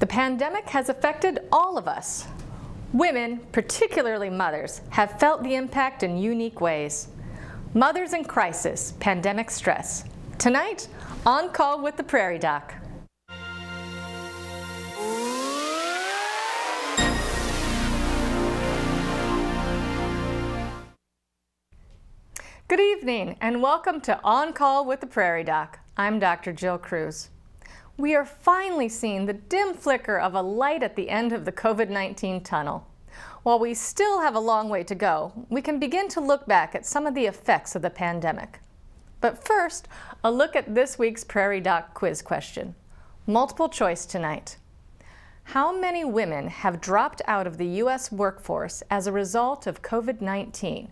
The pandemic has affected all of us. Women, particularly mothers, have felt the impact in unique ways. Mothers in Crisis, Pandemic Stress. Tonight, On Call with the Prairie Doc. Good evening and welcome to On Call with the Prairie Doc. I'm Dr. Jill Kruse. We are finally seeing the dim flicker of a light at the end of the COVID-19 tunnel. While we still have a long way to go, we can begin to look back at some of the effects of the pandemic. But first, a look at this week's Prairie Doc quiz question. Multiple choice tonight. How many women have dropped out of the U.S. workforce as a result of COVID-19?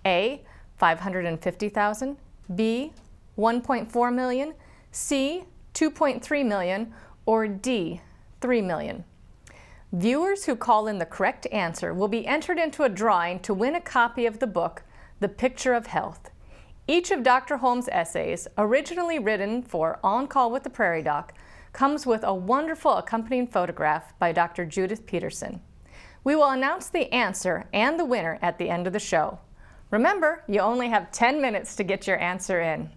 A, 550,000, B, 1.4 million, C, 2.3 million, or D, 3 million. Viewers who call in the correct answer will be entered into a drawing to win a copy of the book, The Picture of Health. Each of Dr. Holmes' essays, originally written for On Call with the Prairie Doc, comes with a wonderful accompanying photograph by Dr. Judith Peterson. We will announce the answer and the winner at the end of the show. Remember, you only have 10 minutes to get your answer in.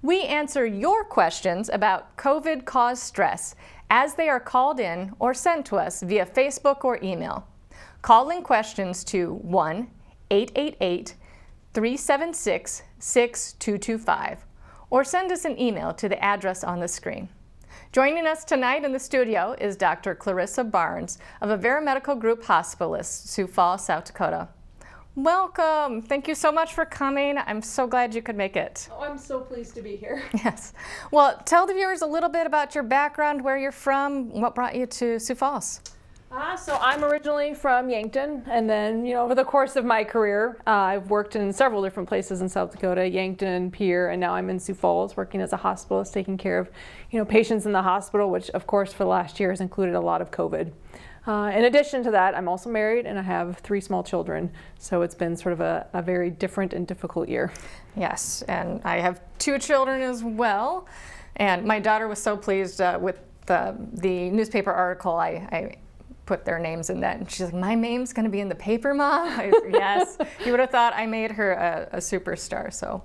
We answer your questions about COVID-caused stress as they are called in or sent to us via Facebook or email. Call in questions to 1-888-376-6225 or send us an email to the address on the screen. Joining us tonight in the studio is Dr. Clarissa Barnes of Avera Medical Group Hospitalists, Sioux Falls, South Dakota. Welcome. Thank you so much for coming. I'm so glad you could make it. Oh, I'm so pleased to be here. Yes. Well, tell the viewers a little bit about your background, where you're from, what brought you to Sioux Falls. So I'm originally from Yankton, and then, over the course of my career, I've worked in several different places in South Dakota, Yankton, Pierre, and now I'm in Sioux Falls working as a hospitalist, taking care of, patients in the hospital, which of course for the last year has included a lot of COVID. In addition to that, I'm also married and I have 3 small children, so it's been sort of a very different and difficult year. Yes, and I have 2 children as well, and my daughter was so pleased with the newspaper article. I put their names in that, and she's like, "My name's going to be in the paper, Mom?" Yes, you would have thought I made her a superstar. So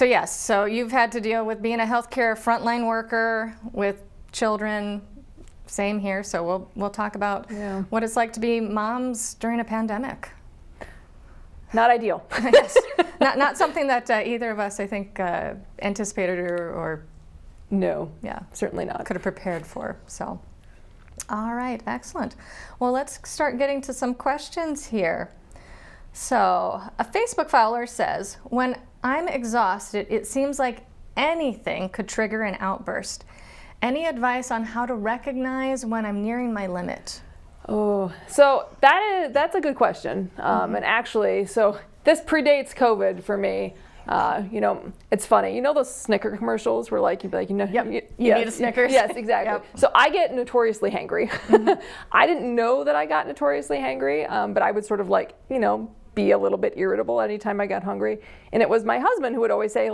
yes, so you've had to deal with being a healthcare frontline worker with children. Same here, so we'll talk about what it's like to be moms during a pandemic. Not ideal. Yes. Not something that either of us, I think, anticipated or no, certainly not. Could have prepared for. So, all right, excellent. Well, let's start getting to some questions here. So, a Facebook follower says, "When I'm exhausted, it seems like anything could trigger an outburst. Any advice on how to recognize when I'm nearing my limit?" Oh, so that's a good question. And actually, so this predates COVID for me. It's funny. Those Snicker commercials where you'd be like, Yep. You need a Snickers. Yes, exactly. Yep. So I get notoriously hangry. I didn't know that I got notoriously hangry, but I would sort of be a little bit irritable anytime I got hungry. And it was my husband who would always say,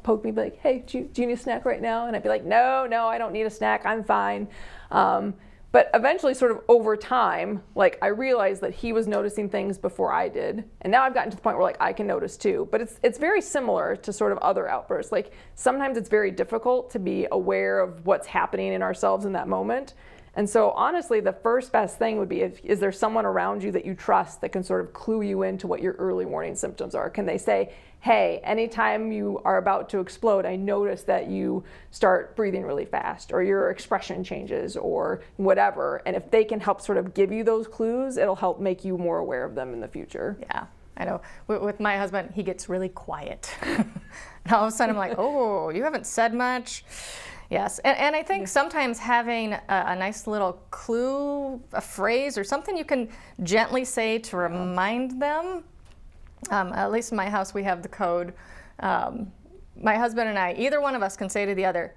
poke me, like, "Hey, do you need a snack right now?" And I'd be like, no, I don't need a snack. I'm fine. But eventually, sort of over time, I realized that he was noticing things before I did. And now I've gotten to the point where I can notice too. But it's very similar to sort of other outbursts. Sometimes it's very difficult to be aware of what's happening in ourselves in that moment. And so honestly, the first best thing would be, is there someone around you that you trust that can sort of clue you into what your early warning symptoms are? Can they say, "Hey, anytime you are about to explode, I notice that you start breathing really fast, or your expression changes, or whatever." And if they can help sort of give you those clues, it'll help make you more aware of them in the future. Yeah, I know. With my husband, he gets really quiet. And all of a sudden I'm like, "Oh, you haven't said much." Yes, and I think sometimes having a nice little clue, a phrase, or something you can gently say to remind them. At least in my house, we have the code. My husband and I, either one of us can say to the other,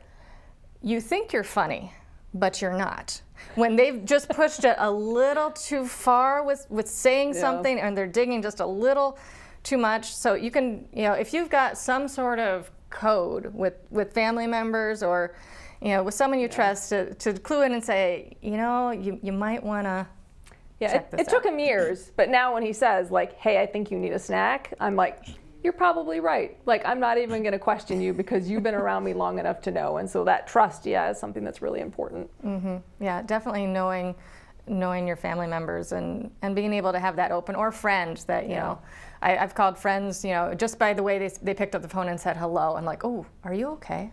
"You think you're funny, but you're not." When they've just pushed it a little too far with saying something, and they're digging just a little too much. So you can, if you've got some sort of code with family members, or with someone you trust to clue in and say, you might want to check this it took him years, but now when he says like, hey, I think you need a snack, I'm like, you're probably right. Like, I'm not even going to question you because you've been around me long enough to know. And so that trust, is something that's really important. Mm-hmm. Yeah, definitely knowing your family members and being able to have that open, or friends that, I've called friends, just by the way they picked up the phone and said hello. I'm like, oh, are you okay?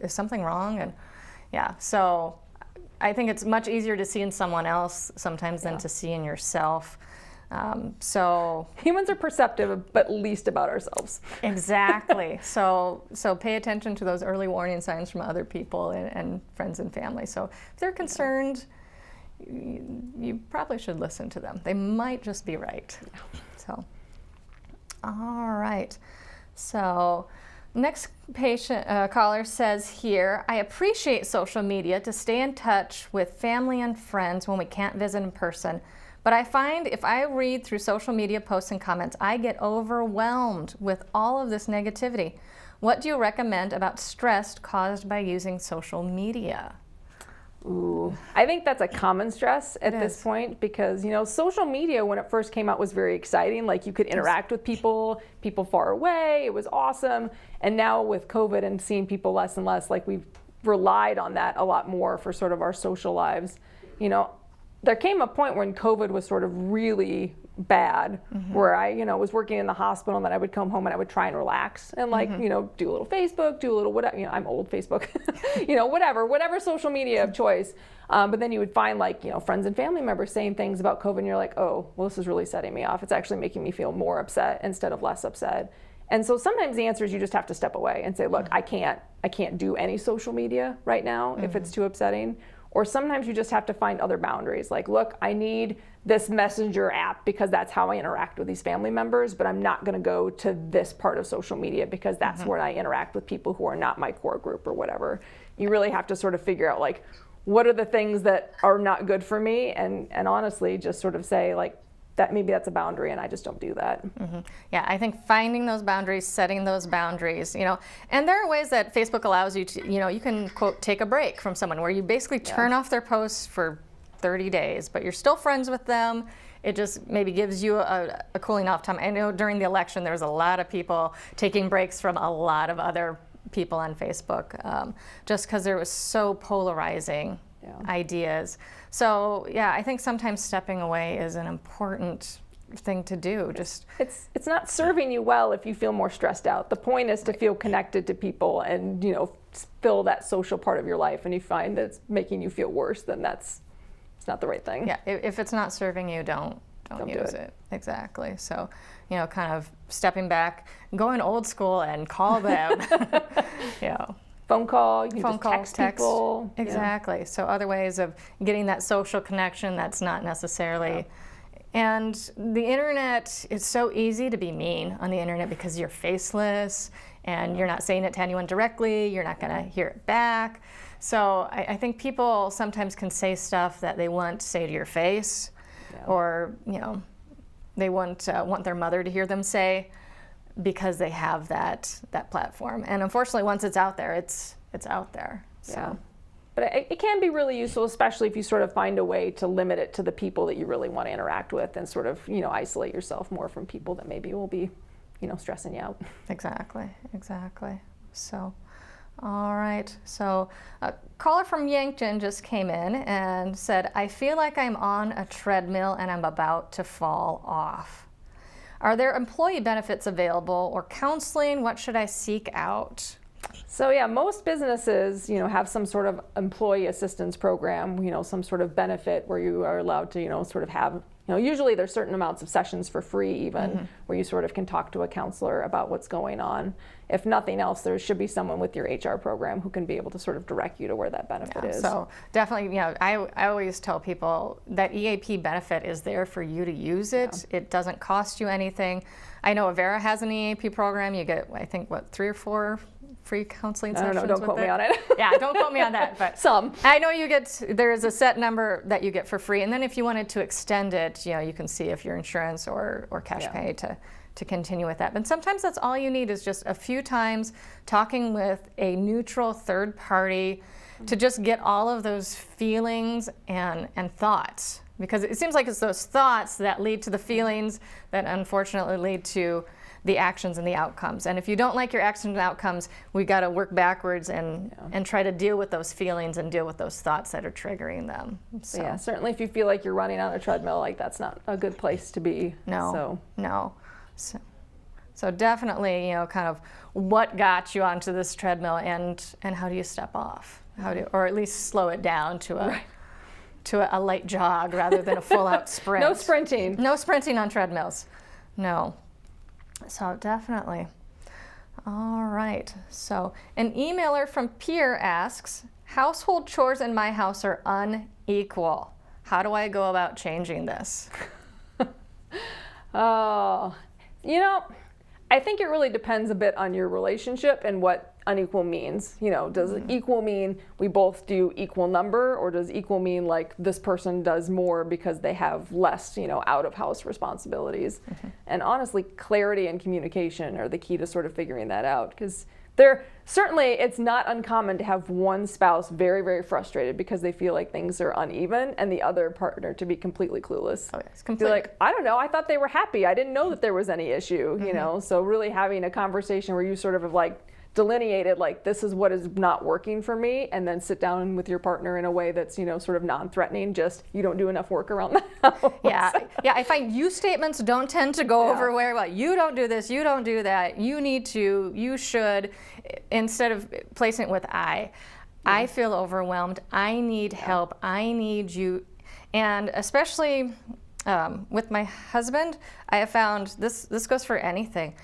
Is something wrong? And so I think it's much easier to see in someone else sometimes than to see in yourself. So humans are perceptive, but least about ourselves. Exactly. So pay attention to those early warning signs from other people and friends and family. So if they're concerned, you probably should listen to them. They might just be right. So, all right. So next caller says here, I appreciate social media to stay in touch with family and friends when we can't visit in person. But I find if I read through social media posts and comments, I get overwhelmed with all of this negativity. What do you recommend about stress caused by using social media? Ooh, I think that's a common stress at this point because, social media when it first came out was very exciting. Like you could interact with people far away. It was awesome. And now with COVID and seeing people less and less, like we've relied on that a lot more for sort of our social lives. There came a point when COVID was sort of really bad, where I, was working in the hospital and then I would come home and I would try and relax and do a little Facebook, do a little whatever, I'm old Facebook, whatever social media of choice. But then you would find friends and family members saying things about COVID and you're like, oh, well, this is really setting me off. It's actually making me feel more upset instead of less upset. And so sometimes the answer is you just have to step away and say, look, I can't do any social media right now if it's too upsetting. Or sometimes you just have to find other boundaries. Like, look, I need this messenger app because that's how I interact with these family members, but I'm not going to go to this part of social media because that's where I interact with people who are not my core group or whatever. You really have to sort of figure out, what are the things that are not good for me? And honestly, just sort of say, that maybe that's a boundary and I just don't do that. Yeah, I think finding those boundaries, setting those boundaries, and there are ways that Facebook allows you to, you can quote, take a break from someone where you basically turn off their posts for 30 days, but you're still friends with them. It just maybe gives you a cooling off time. I know during the election, there was a lot of people taking breaks from a lot of other people on Facebook just because there was so polarizing ideas. So I think sometimes stepping away is an important thing to do. It's not serving you well if you feel more stressed out. The point is to feel connected to people and fill that social part of your life. And you find that it's making you feel worse, then it's not the right thing. Yeah, if it's not serving you, don't use it. Exactly. So kind of stepping back, going old school and call them. Phone call, you can text people. Exactly. So other ways of getting that social connection that's not necessarily. And the internet, it's so easy to be mean on the internet because you're faceless and you're not saying it to anyone directly. You're not going to hear it back. So I think people sometimes can say stuff that they want to say to your face or, they want their mother to hear them say, because they have that platform. And unfortunately, once it's out there, it's out there. So. But it can be really useful, especially if you sort of find a way to limit it to the people that you really want to interact with and sort of, isolate yourself more from people that maybe will be, stressing you out. Exactly. So, all right. So a caller from Yankton just came in and said, I feel like I'm on a treadmill and I'm about to fall off. Are there employee benefits available or counseling? What should I seek out? So most businesses, have some sort of employee assistance program, some sort of benefit where you are allowed to, sort of have, usually there's certain amounts of sessions for free even where you sort of can talk to a counselor about what's going on. If nothing else, there should be someone with your HR program who can be able to sort of direct you to where that benefit is. So definitely, I always tell people that EAP benefit is there for you to use it. It doesn't cost you anything. I know Avera has an EAP program. You get, I think, 3 or 4 free counseling sessions. I don't know, don't quote me on it. Don't quote me on that, but some. I know there is a set number that you get for free, and then if you wanted to extend it, you can see if your insurance or cash pay to continue with that. But sometimes that's all you need is just a few times talking with a neutral third party to just get all of those feelings and thoughts, because it seems like it's those thoughts that lead to the feelings that unfortunately lead to the actions and the outcomes. And if you don't like your actions and outcomes, we got to work backwards and try to deal with those feelings and deal with those thoughts that are triggering them. So. Yeah, certainly if you feel like you're running on a treadmill, like that's not a good place to be. No. So definitely, kind of what got you onto this treadmill, and how do you step off? Or at least slow it down to a light jog rather than a full-out sprint. No sprinting. No sprinting on treadmills. No. So definitely. All right. So an emailer from Pierre asks, household chores in my house are unequal. How do I go about changing this? Oh, I think it really depends a bit on your relationship and what unequal means. Does equal mean we both do equal number, or does equal mean like this person does more because they have less, out of house responsibilities? And honestly, clarity and communication are the key to sort of figuring that out, because it's not uncommon to have one spouse very, very frustrated because they feel like things are uneven, and the other partner to be completely clueless. Oh, yes, completely. Be like, I don't know, I thought they were happy. I didn't know that there was any issue, So really having a conversation where you sort of have like delineated like this is what is not working for me, and then sit down with your partner in a way that's sort of non-threatening, just you don't do enough work around the house. Yeah, I find you statements don't tend to go over very well. You don't do this, you don't do that, you need to, you should, instead of placing it with I feel overwhelmed, I need help, I need you. And especially with my husband, I have found this goes for anything.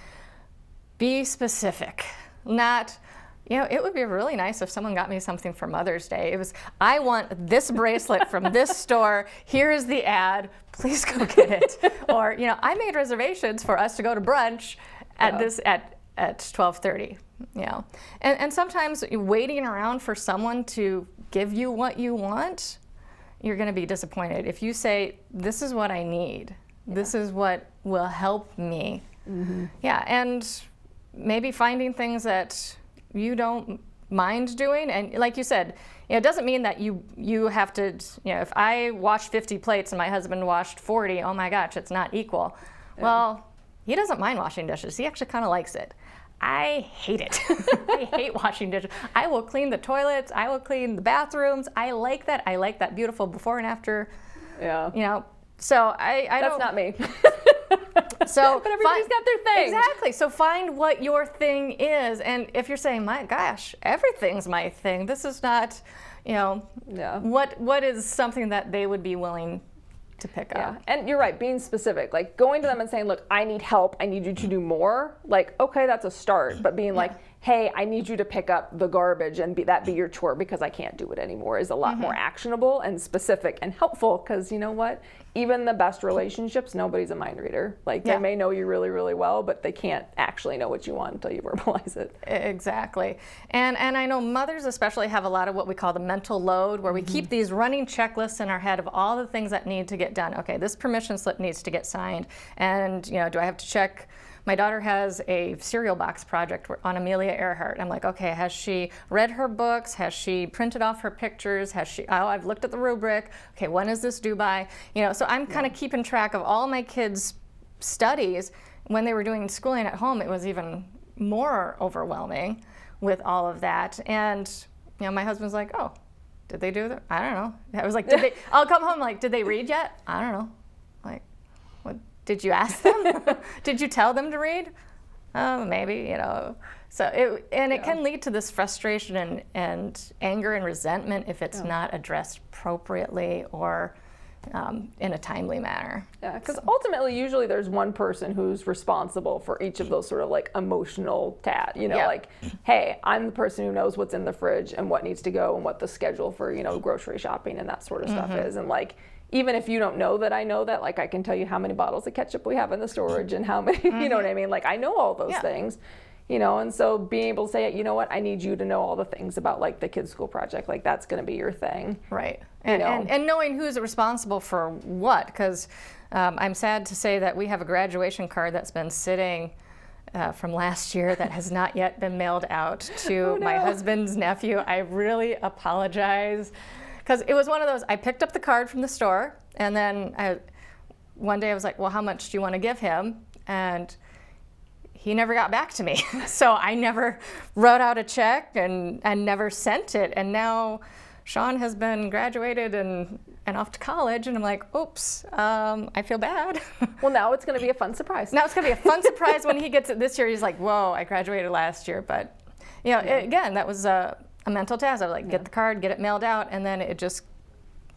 Be specific. Not, it would be really nice if someone got me something for Mother's Day. It was, I want this bracelet from this store. Here is the ad. Please go get it. Or, I made reservations for us to go to brunch at 12:30. And sometimes waiting around for someone to give you what you want, you're going to be disappointed. If you say, this is what I need, this is what will help me. And maybe finding things that you don't mind doing. And like you said, it doesn't mean that you have to, if I washed 50 plates and my husband washed 40, oh my gosh, it's not equal. Well, he doesn't mind washing dishes. He actually kind of likes it. I hate it. I hate washing dishes. I will clean the toilets. I will clean the bathrooms. I like that. I like that beautiful before and after. Yeah. So I That's don't. not me. So, but everybody's got their thing. Exactly. So find what your thing is, and if you're saying, "My gosh, everything's my thing," this is not, what is something that they would be willing to pick up. And you're right, being specific, like going to them and saying, look, I need help, I need you to do more, like, okay, that's a start, but being like, hey, I need you to pick up the garbage and that be your chore because I can't do it anymore is a lot more actionable and specific and helpful, because you know what? Even the best relationships, nobody's a mind reader. Like they may know you really, really well, but they can't actually know what you want until you verbalize it. Exactly. And I know mothers especially have a lot of what we call the mental load, where we keep these running checklists in our head of all the things that need to get done. Okay, this permission slip needs to get signed, and do I have to check? My daughter has a cereal box project on Amelia Earhart. I'm like, okay, has she read her books? Has she printed off her pictures? I've looked at the rubric. Okay, when is this due by? So I'm kind of keeping track of all my kids' studies. When they were doing schooling at home, it was even more overwhelming with all of that. And my husband's like, oh, did they do that? I don't know. I was like, I'll come home like, did they read yet? I don't know. Like, what? Did you ask them? Did you tell them to read? Maybe, So it can lead to this frustration and anger and resentment if it's not addressed appropriately or in a timely manner. Yeah, because ultimately, usually there's one person who's responsible for each of those sort of like emotional like, hey, I'm the person who knows what's in the fridge and what needs to go and what the schedule for, grocery shopping and that sort of stuff is. And like, even if you don't know that I know that, like I can tell you how many bottles of ketchup we have in the storage and how many, you know what I mean? Like I know all those things, and so being able to say, you know what, I need you to know all the things about like the kids' school project, like that's going to be your thing. Right. And knowing who's responsible for what, because I'm sad to say that we have a graduation card that's been sitting from last year that has not yet been mailed out to my husband's nephew. I really apologize, because it was one of those, I picked up the card from the store, and then one day I was like, well, how much do you want to give him? And he never got back to me. So I never wrote out a check and never sent it. And now Sean has been graduated and off to college, and I'm like, oops, I feel bad. Well, now it's going to be a fun surprise. Now it's going to be a fun surprise when he gets it this year. He's like, whoa, I graduated last year. But, again, that was a mental task. I was like, get the card, get it mailed out, and then it just,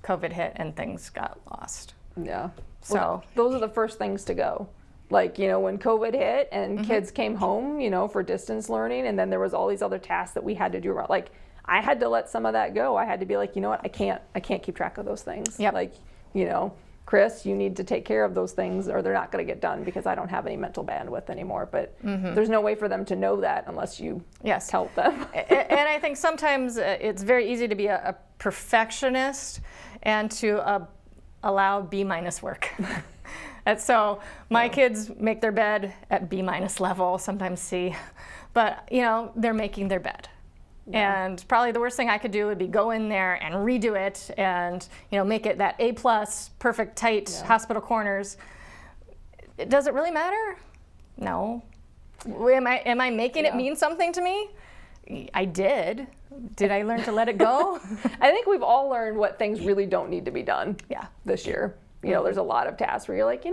COVID hit and things got lost. Yeah. So well, those are the first things to go. Like, when COVID hit and kids came home, for distance learning, and then there was all these other tasks that we had to do. Like, I had to let some of that go. I had to be like, you know what, I can't keep track of those things. Yep. Like, Chris, you need to take care of those things or they're not going to get done because I don't have any mental bandwidth anymore. But there's no way for them to know that unless you tell them. And I think sometimes it's very easy to be a perfectionist and to allow B- work. And so my kids make their bed at B- level, sometimes C, but they're making their bed. Yeah. And probably the worst thing I could do would be go in there and redo it and make it that A+, perfect, tight hospital corners. Does it really matter? No. Am I making it mean something to me? I did. Did I learn to let it go? I think we've all learned what things really don't need to be done. Yeah. This year. There's a lot of tasks where you're like,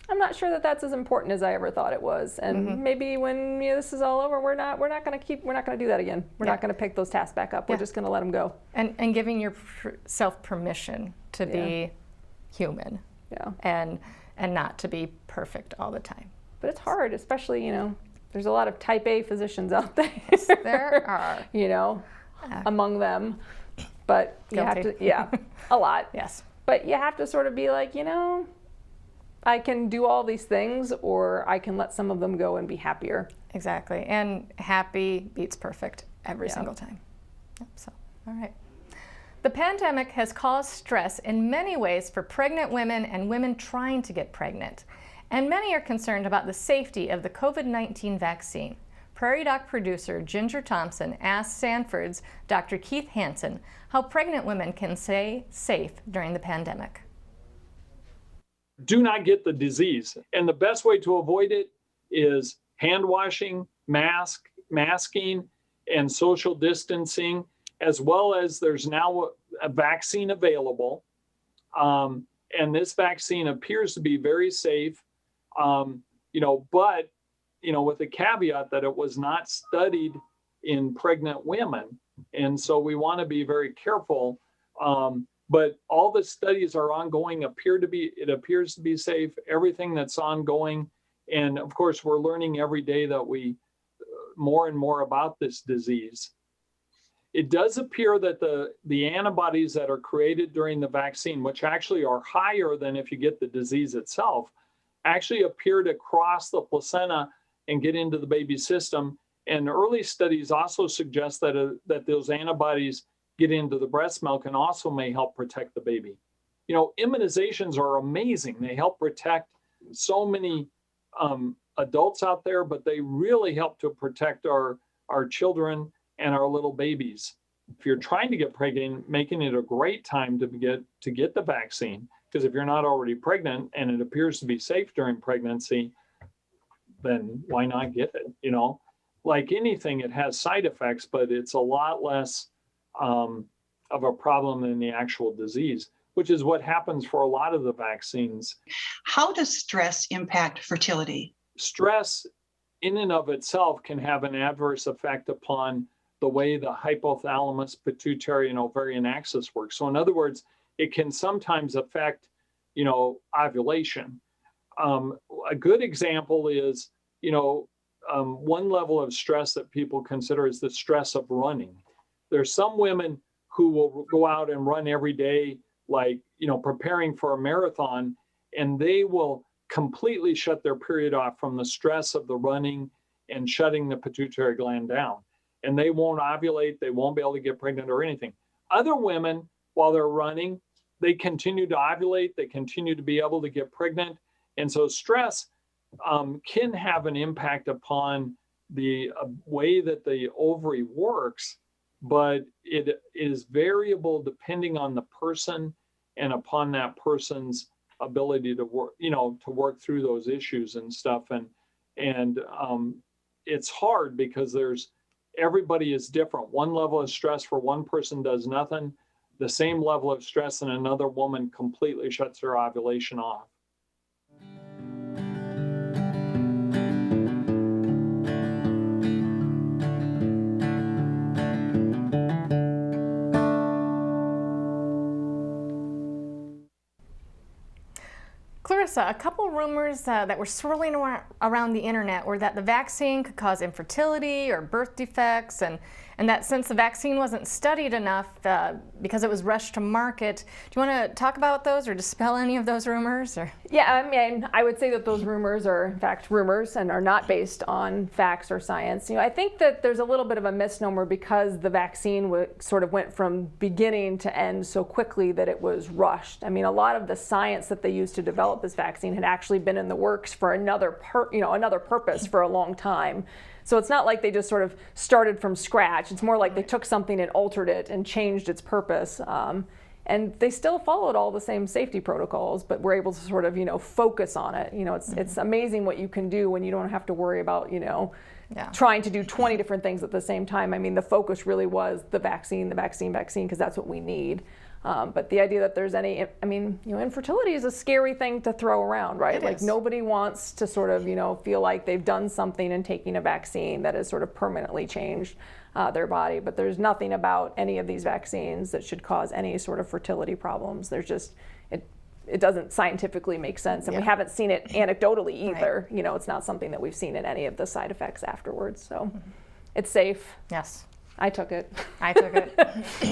I'm not sure that that's as important as I ever thought it was. And maybe when this is all over, we're not going to do that again. We're not going to pick those tasks back up. We're just going to let them go. And giving yourself permission to be human. Yeah. And not to be perfect all the time. But it's hard, especially, there's a lot of type A physicians out there. Yes, there are. Among them. But you have Guilty. to, a lot. Yes. But you have to sort of be like, I can do all these things, or I can let some of them go and be happier. Exactly. And happy beats perfect every single time. So, all right. The pandemic has caused stress in many ways for pregnant women and women trying to get pregnant. And many are concerned about the safety of the COVID-19 vaccine. Prairie Doc producer Ginger Thompson asked Sanford's Dr. Keith Hansen how pregnant women can stay safe during the pandemic. Do not get the disease. And the best way to avoid it is hand washing, masking, and social distancing, as well as there's now a vaccine available. And this vaccine appears to be very safe, but with the caveat that it was not studied in pregnant women. And so we want to be very careful. But all the studies are ongoing, it appears to be safe, everything that's ongoing. And of course, we're learning every day that more and more about this disease. It does appear that the antibodies that are created during the vaccine, which actually are higher than if you get the disease itself, actually appear to cross the placenta and get into the baby's system. And early studies also suggest that those antibodies get into the breast milk and also may help protect the baby. Immunizations are amazing. They help protect so many adults out there, but they really help to protect our children and our little babies. If you're trying to get pregnant, making it a great time to get the vaccine, because if you're not already pregnant and it appears to be safe during pregnancy, then why not get it? Like anything, it has side effects, but it's a lot less of a problem than the actual disease, which is what happens for a lot of the vaccines. How does stress impact fertility? Stress in and of itself can have an adverse effect upon the way the hypothalamus, pituitary, and ovarian axis works. So in other words, it can sometimes affect, ovulation. A good example is, one level of stress that people consider is the stress of running. There's some women who will go out and run every day, like, preparing for a marathon, and they will completely shut their period off from the stress of the running and shutting the pituitary gland down. And they won't ovulate, they won't be able to get pregnant or anything. Other women, while they're running, they continue to ovulate, they continue to be able to get pregnant. And so stress can have an impact upon the way that the ovary works, but it is variable depending on the person and upon that person's ability to work, to work through those issues and stuff. And it's hard because everybody is different. One level of stress for one person does nothing. The same level of stress in another woman completely shuts her ovulation off. Clarissa, a couple rumors that were swirling around the internet were that the vaccine could cause infertility or birth defects, and that since the vaccine wasn't studied enough because it was rushed to market. Do you want to talk about those or dispel any of those rumors? Or? Yeah, I mean, I would say that those rumors are, in fact, rumors and are not based on facts or science. I think that there's a little bit of a misnomer because the vaccine sort of went from beginning to end so quickly that it was rushed. I mean, a lot of the science that they used to develop this vaccine had actually been in the works for another purpose for a long time. So it's not like they just sort of started from scratch. It's more like they took something and altered it and changed its purpose. And they still followed all the same safety protocols, but were able to sort of, focus on it. It's amazing what you can do when you don't have to worry about, trying to do 20 different things at the same time. I mean, the focus really was the vaccine, because that's what we need. But the idea that there's infertility is a scary thing to throw around, right? It like is. Nobody wants to sort of, feel like they've done something in taking a vaccine that has sort of permanently changed their body. But there's nothing about any of these vaccines that should cause any sort of fertility problems. There's just, it doesn't scientifically make sense. And we haven't seen it anecdotally either. Right. It's not something that we've seen in any of the side effects afterwards. So it's safe. Yes. I took it.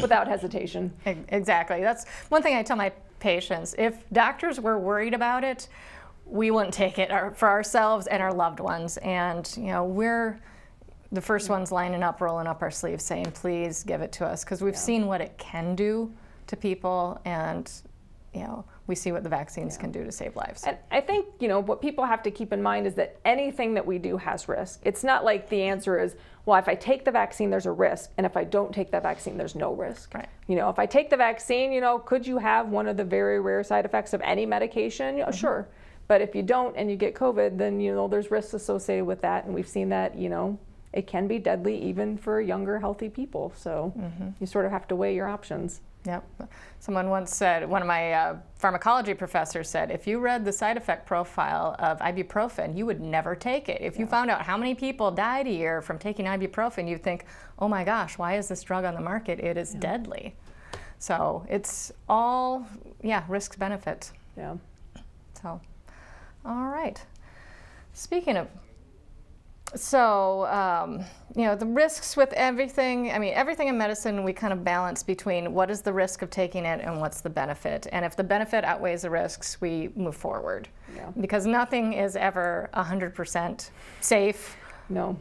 Without hesitation. Exactly. That's one thing I tell my patients. If doctors were worried about it, we wouldn't take it for ourselves and our loved ones. And, we're the first ones lining up, rolling up our sleeves saying, please give it to us. Because we've seen what it can do to people, and, we see what the vaccines can do to save lives. And I think, what people have to keep in mind is that anything that we do has risk. It's not like the answer is, well, if I take the vaccine, there's a risk. And if I don't take that vaccine, there's no risk. Right. If I take the vaccine, could you have one of the very rare side effects of any medication? Sure. But if you don't and you get COVID, then, there's risks associated with that. And we've seen that, it can be deadly even for younger, healthy people. So you sort of have to weigh your options. Yep. Someone once said, one of my pharmacology professors said, if you read the side effect profile of ibuprofen, you would never take it. If you found out how many people died a year from taking ibuprofen, you'd think, oh my gosh, why is this drug on the market? It is deadly. So it's all, risks, benefits. Yeah. So, all right. Speaking of, the risks with everything, everything in medicine, we kind of balance between what is the risk of taking it and what's the benefit. And if the benefit outweighs the risks, we move forward. Yeah. Because nothing is ever 100% safe. No.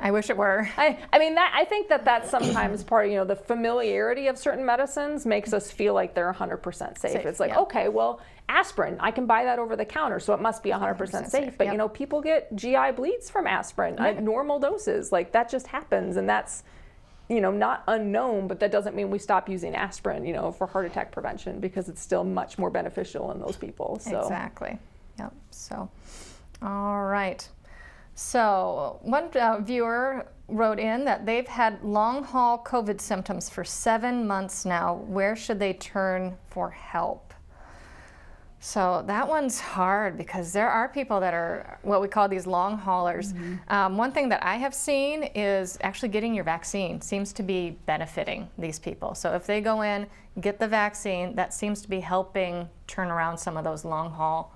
I wish it were. I think that's sometimes part of, the familiarity of certain medicines makes us feel like they're 100% safe. It's like, okay, well, aspirin, I can buy that over the counter, so it must be 100% safe. But, people get GI bleeds from aspirin at normal doses. Like, that just happens, and that's, not unknown, but that doesn't mean we stop using aspirin, for heart attack prevention, because it's still much more beneficial in those people. So. Exactly. Yep. So, all right. So one viewer wrote in that they've had long-haul COVID symptoms for 7 months now. Where should they turn for help? So that one's hard because there are people that are what we call these long haulers. One thing that I have seen is actually getting your vaccine seems to be benefiting these people. So if they go in, get the vaccine, that seems to be helping turn around some of those long haul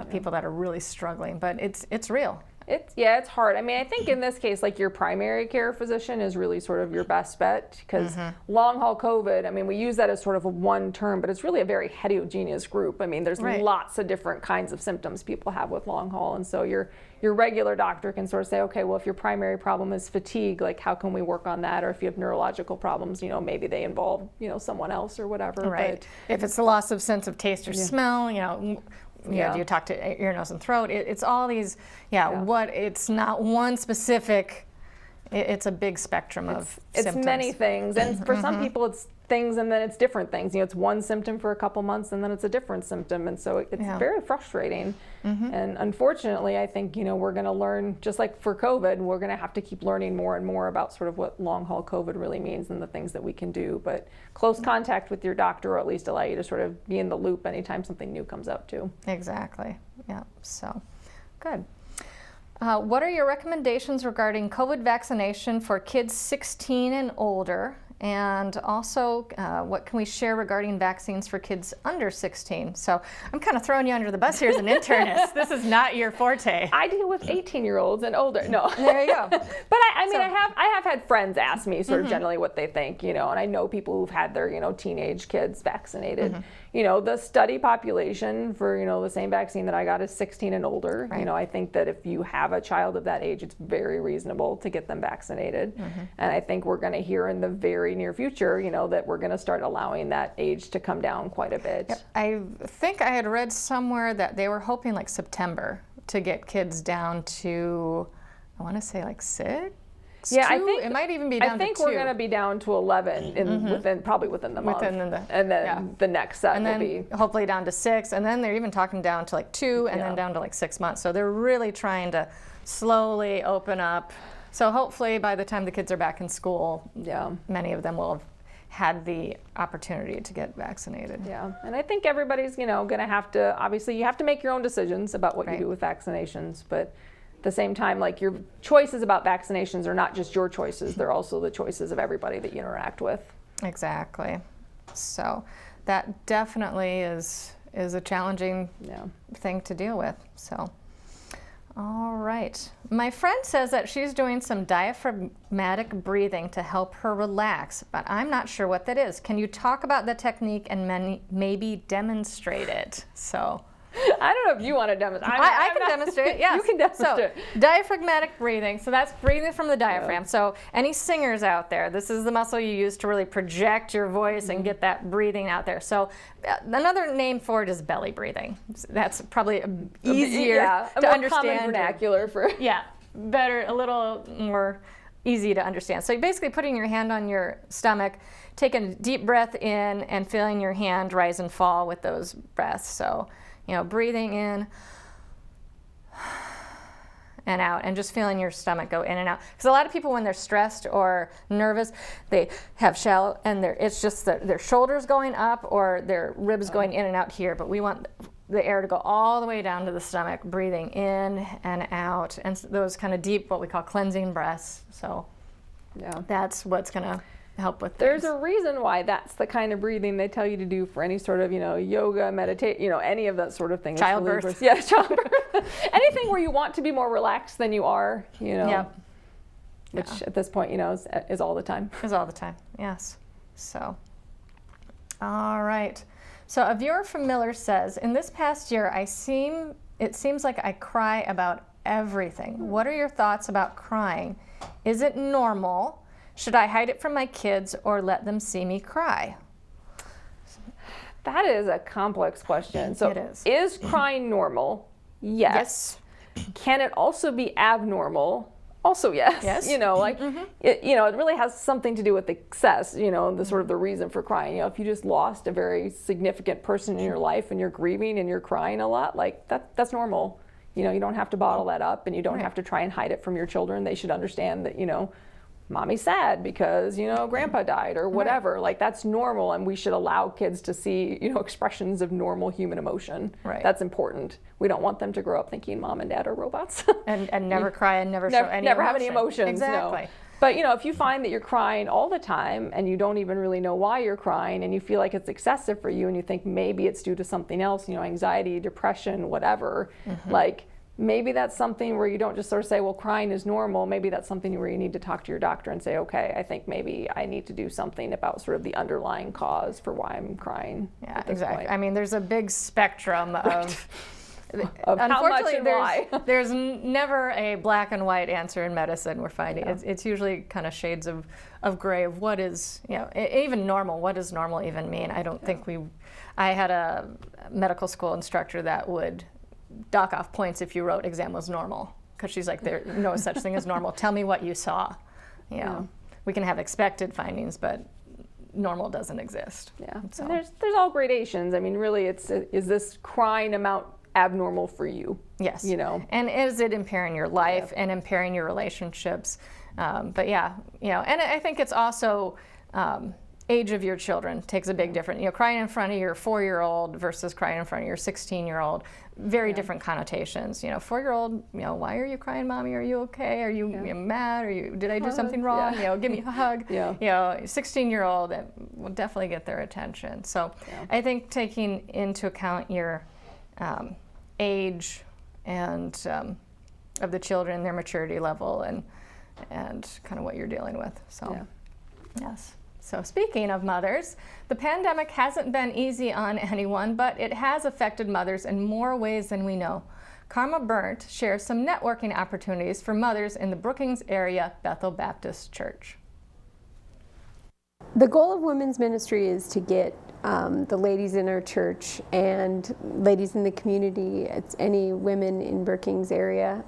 people that are really struggling. But it's real. It's hard. I think in this case, like your primary care physician is really sort of your best bet, because long haul COVID, we use that as sort of a one term, but it's really a very heterogeneous group. There's lots of different kinds of symptoms people have with long haul. And so your regular doctor can sort of say, okay, well, if your primary problem is fatigue, like how can we work on that? Or if you have neurological problems, maybe they involve, someone else or whatever. Right. But if it's the loss of sense of taste or smell, do you talk to ear, nose, and throat? It's all these, it's not one specific, it's a big spectrum of symptoms. It's many things, and for some people it's things and then it's different things. It's one symptom for a couple months and then it's a different symptom, and so it's very frustrating. And unfortunately, I think we're going to learn, just like for COVID, we're going to have to keep learning more and more about sort of what long haul COVID really means and the things that we can do. But close contact with your doctor will at least allow you to sort of be in the loop anytime something new comes out too. Exactly. Yeah. So good. What are your recommendations regarding COVID vaccination for kids 16 and older? And also, what can we share regarding vaccines for kids under 16? So I'm kind of throwing you under the bus here as an internist. This is not your forte. I deal with 18-year-olds and older. No. There you go. But I have had friends ask me sort of generally what they think, and I know people who've had their, teenage kids vaccinated. The study population for, the same vaccine that I got is 16 and older. Right. I think that if you have a child of that age, it's very reasonable to get them vaccinated. And I think we're going to hear in the very near future, that we're going to start allowing that age to come down quite a bit. Yep. I think I had read somewhere that they were hoping like September to get kids down to, I want to say like 6? Yeah, 2? I think it might even be down to 2. I think we're going to be down to 11 probably within the month. And then the next set will be hopefully down to 6, and then they're even talking down to like 2, and then down to like 6 months. So they're really trying to slowly open up. So hopefully by the time the kids are back in school, many of them will have had the opportunity to get vaccinated. Yeah, and I think everybody's going to have to, obviously you have to make your own decisions about what you do with vaccinations, but at the same time, like, your choices about vaccinations are not just your choices, they're also the choices of everybody that you interact with. Exactly. So that definitely is a challenging thing to deal with. So, all right. My friend says that she's doing some diaphragmatic breathing to help her relax, but I'm not sure what that is. Can you talk about the technique and maybe demonstrate it? So, I don't know if you want to demonstrate. I can demonstrate it, yes. You can demonstrate. So, diaphragmatic breathing, so that's breathing from the diaphragm. So any singers out there, this is the muscle you use to really project your voice and get that breathing out there. So another name for it is belly breathing. That's probably easier to understand. Common vernacular for better, a little more easy to understand. So you're basically putting your hand on your stomach, taking a deep breath in and feeling your hand rise and fall with those breaths. So breathing in and out, and just feeling your stomach go in and out. Because a lot of people, when they're stressed or nervous, they have shallow, and it's just their shoulders going up or their ribs going in and out here. But we want the air to go all the way down to the stomach, breathing in and out, and those kind of deep, what we call cleansing breaths. So that's what's going to help with There's a reason why that's the kind of breathing they tell you to do for any sort of, yoga, meditate, any of that sort of thing. Childbirth. Yeah, childbirth. Anything where you want to be more relaxed than you are, which at this point, is all the time. Is all the time, yes. So, all right. So a viewer from Miller says, in this past year, it seems like I cry about everything. What are your thoughts about crying? Is it normal? Should I hide it from my kids or let them see me cry? That is a complex question. So it is. Is crying normal? Yes. Can it also be abnormal? Also yes. Yes. It really has something to do with excess, the sort of the reason for crying. If you just lost a very significant person in your life and you're grieving and you're crying a lot, like that's normal. You don't have to bottle that up, and you don't have to try and hide it from your children. They should understand that, mommy's sad because, grandpa died or whatever. Right. Like, that's normal, and we should allow kids to see, expressions of normal human emotion. Right. That's important. We don't want them to grow up thinking mom and dad are robots. and never cry and never show any never emotion. Have any emotions. Exactly. No. But, if you find that you're crying all the time and you don't even really know why you're crying, and you feel like it's excessive for you, and you think maybe it's due to something else, anxiety, depression, whatever, like, maybe that's something where you don't just sort of say, well, crying is normal. Maybe that's something where you need to talk to your doctor and say, okay, I think maybe I need to do something about sort of the underlying cause for why I'm crying. Yeah, exactly. Point. I mean, there's a big spectrum of of how much and why. There's never a black and white answer in medicine, we're finding. Yeah. It's usually kind of shades of gray of what is, even normal. What does normal even mean? I don't think I had a medical school instructor that would dock off points if you wrote exam was normal, because she's like, there's no such thing as normal. Tell me what you saw. We can have expected findings, but normal doesn't exist. Yeah, so. And there's all gradations. I mean, really, is this crying amount abnormal for you? Yes. And is it impairing your life and impairing your relationships? But yeah, and I think it's also age of your children takes a big difference. Crying in front of your 4-year-old versus crying in front of your 16-year-old, very different connotations. 4-year-old, why are you crying, mommy? Are you okay? Are you mad? Did I do something wrong? Give me a hug. 16-year-old, it will definitely get their attention. So I think taking into account your age and of the children, their maturity level, and kind of what you're dealing with. So, yes. So speaking of mothers, the pandemic hasn't been easy on anyone, but it has affected mothers in more ways than we know. Karma Burnt shares some networking opportunities for mothers in the Brookings area Bethel Baptist Church. The goal of women's ministry is to get the ladies in our church and ladies in the community, it's any women in Brookings area,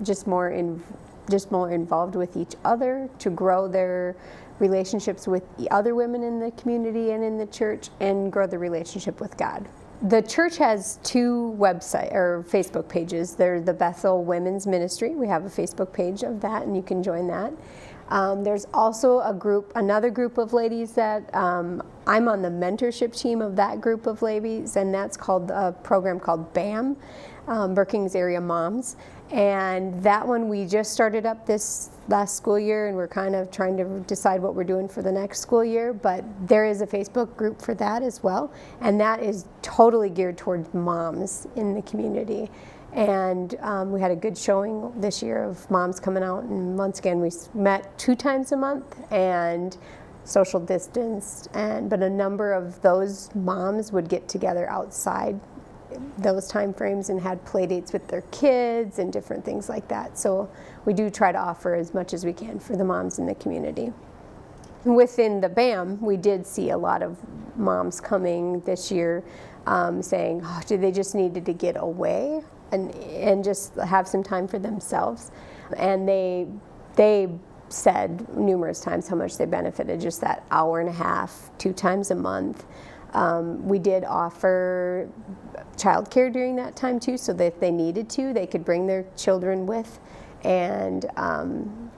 just more involved with each other, to grow their relationships with the other women in the community and in the church, and grow the relationship with God. The church has 2 website or Facebook pages. They're the Bethel Women's Ministry. We have a Facebook page of that, and you can join that. There's also another group of ladies that I'm on the mentorship team of that group of ladies, and that's called a program called BAM, Brookings Area Moms. And that one we just started up this last school year, and we're kind of trying to decide what we're doing for the next school year, but there is a Facebook group for that as well, and that is totally geared towards moms in the community. And we had a good showing this year of moms coming out, and once again we met 2 times a month and social distanced, but a number of those moms would get together outside those time frames and had play dates with their kids and different things like that. So we do try to offer as much as we can for the moms in the community. Within the BAM, we did see a lot of moms coming this year saying, they just needed to get away and just have some time for themselves. And they said numerous times how much they benefited just that hour and a half, 2 times a month. We did offer childcare during that time too, so that if they needed to, they could bring their children with, and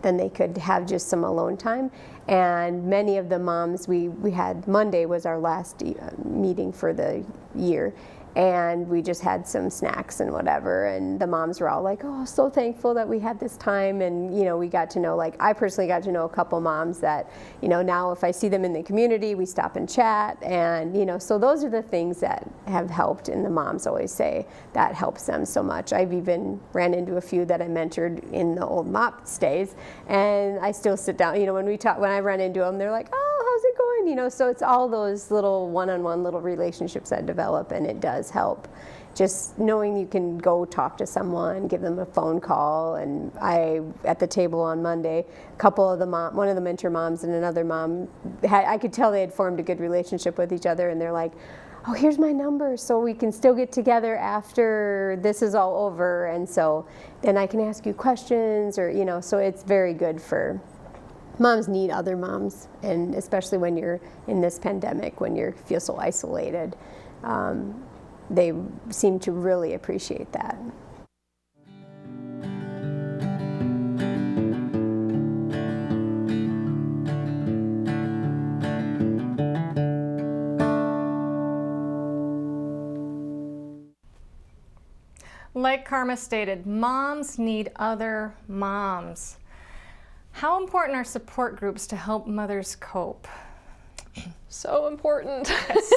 then they could have just some alone time. And many of the moms, we had Monday was our last meeting for the year, and we just had some snacks and whatever, and the moms were all like, oh, so thankful that we had this time. And we got to know, I personally got to know a couple moms that now if I see them in the community, we stop and chat, and so those are the things that have helped, and the moms always say that helps them so much. I've even ran into a few that I mentored in the old MOPS days, and I still sit down, when I run into them, they're like, oh, how's it going? So it's all those little one-on-one little relationships that develop, and it does help. Just knowing you can go talk to someone, give them a phone call. And at the table on Monday, one of the mentor moms and another mom, I could tell they had formed a good relationship with each other, and they're like, oh, here's my number, so we can still get together after this is all over, and so then I can ask you questions, or so it's very good for moms. Need other moms, and especially when you're in this pandemic, when you feel so isolated, they seem to really appreciate that. Like Karma stated, moms need other moms. How important are support groups to help mothers cope? So important. Yes.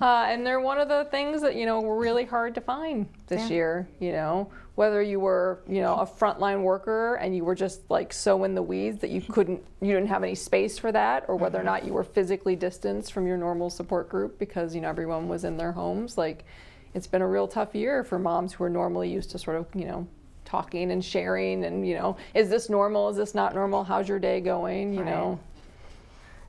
And they're one of the things that, were really hard to find this year, whether you were, a frontline worker and you were just so in the weeds that you didn't have any space for that, or whether or not you were physically distanced from your normal support group because, everyone was in their homes. it's been a real tough year for moms who are normally used to sort of, talking and sharing and, is this normal? Is this not normal? How's your day going? Right.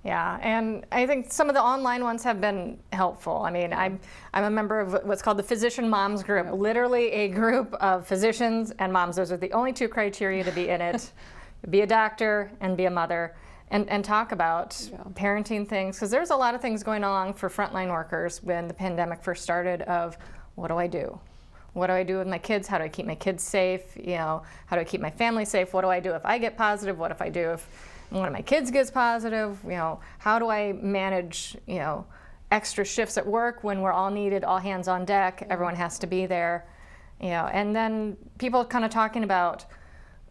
Yeah, and I think some of the online ones have been helpful. I mean, I'm a member of what's called the Physician Moms Group, literally a group of physicians and moms. Those are the only two criteria to be in it. Be a doctor and be a mother, and talk about parenting things, because there's a lot of things going on for frontline workers when the pandemic first started of, what do I do? What do I do with my kids? How do I keep my kids safe? How do I keep my family safe? What do I do if I get positive? What if I do if one of my kids gets positive? How do I manage, extra shifts at work when we're all needed, all hands on deck, everyone has to be there, and then people kind of talking about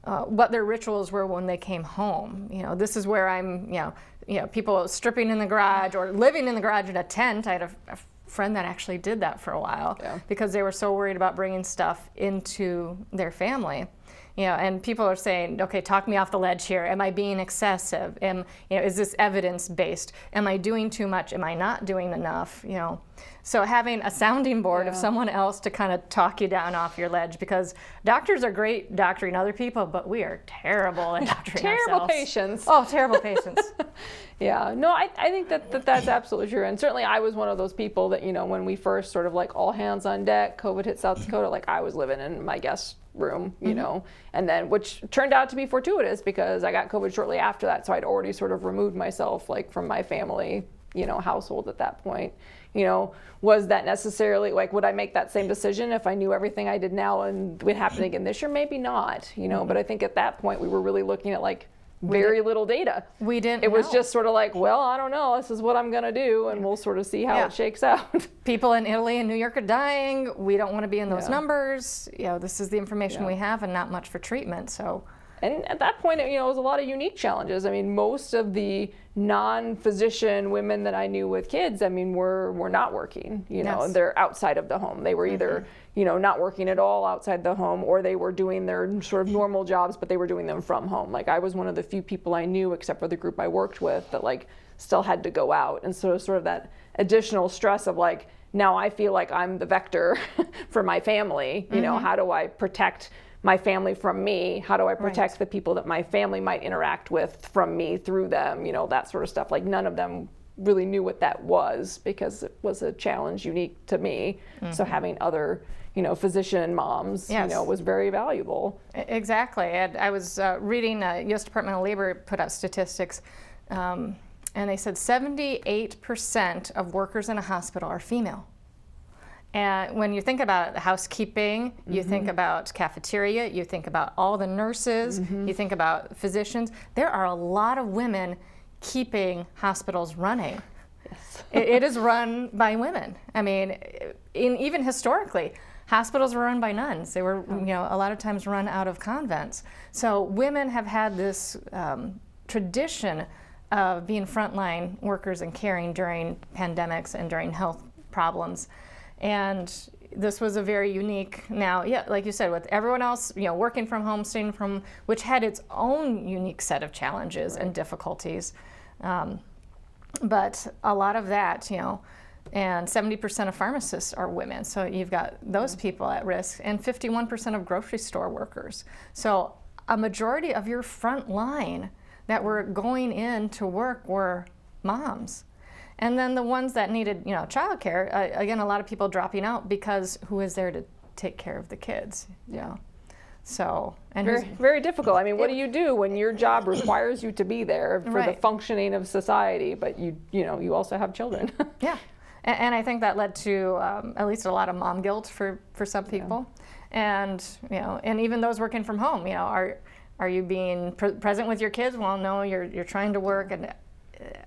what their rituals were when they came home. This is where I'm, people stripping in the garage or living in the garage in a tent. I had a friend that actually did that for a while because they were so worried about bringing stuff into their family. And people are saying, okay, talk me off the ledge here. Am I being excessive? Is this evidence-based? Am I doing too much? Am I not doing enough? So having a sounding board of someone else to kind of talk you down off your ledge, because doctors are great doctoring other people, but we are terrible at doctoring ourselves. Terrible patients. Oh, terrible patients. Yeah, no, I think that's absolutely true. And certainly I was one of those people that, when we first sort of like all hands on deck, COVID hit South Dakota, like I was living in my guest room, and then, which turned out to be fortuitous because I got COVID shortly after that. So I'd already sort of removed myself like from my family, household at that point. Was that necessarily, like, would I make that same decision if I knew everything I did now and would happen again this year? Maybe not, but I think at that point we were really looking at like very little data. We didn't It was know. just sort of like, well, I don't know, this is what I'm going to do, and we'll sort of see how it shakes out. People in Italy and New York are dying. We don't want to be in those numbers. This is the information we have and not much for treatment. So. And at that point, it was a lot of unique challenges. I mean, most of the non-physician women that I knew with kids, were not working, they're outside of the home. They were either, not working at all outside the home, or they were doing their sort of normal jobs, but they were doing them from home. Like I was one of the few people I knew, except for the group I worked with, that like still had to go out. And so sort of that additional stress of like, now I feel like I'm the vector for my family, how do I protect my family from me? How do I protect the people that my family might interact with from me through them? That sort of stuff. Like none of them really knew what that was because it was a challenge unique to me. So having other, physician moms, was very valuable. Exactly. And I was reading U.S. Department of Labor put out statistics, and they said 78% of workers in a hospital are female. And when you think about housekeeping, you think about cafeteria, you think about all the nurses, you think about physicians, there are a lot of women keeping hospitals running. Yes. It is run by women. I mean, even historically, hospitals were run by nuns. They were, a lot of times run out of convents. So women have had this tradition of being frontline workers and caring during pandemics and during health problems. And this was a very unique, like you said, with everyone else, working from home, staying from, which had its own unique set of challenges and difficulties. But a lot of that, and 70% of pharmacists are women. So you've got those people at risk, and 51% of grocery store workers. So a majority of your front line that were going in to work were moms. And then the ones that needed, childcare, again, a lot of people dropping out because who is there to take care of the kids? So, and very, very difficult. I mean, what do you do when your job requires you to be there for the functioning of society, but you also have children? Yeah, and I think that led to at least a lot of mom guilt for some people, and and even those working from home. Are you being present with your kids? Well, no, you're trying to work, and